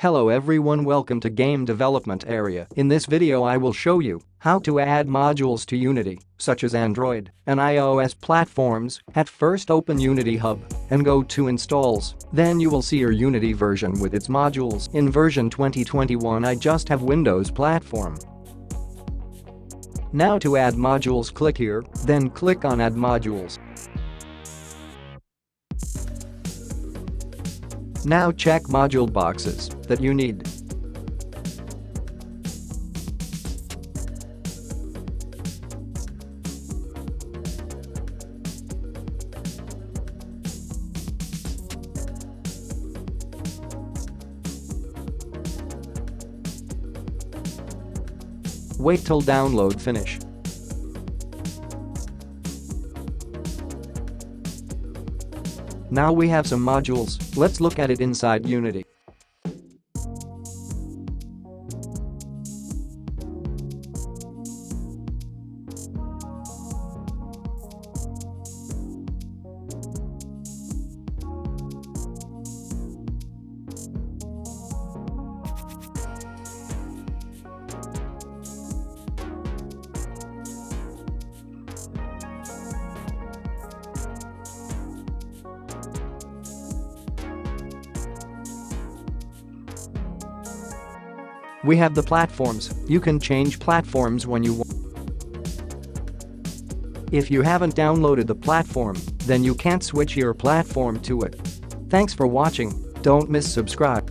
Hello everyone, welcome to Game Development Area. In this video I will show you how to add modules to Unity, such as Android and iOS platforms. At first open Unity Hub and go to Installs, then you will see your Unity version with its modules. In version 2021 I just have Windows platform. Now to add modules, click here, then click on Add Modules. Now check module boxes that you need. Wait till download finish. Now we have some modules, let's look at it inside Unity. We have the platforms. You can change platforms when you want. If you haven't downloaded the platform, then you can't switch your platform to it. Thanks for watching. Don't miss subscribe.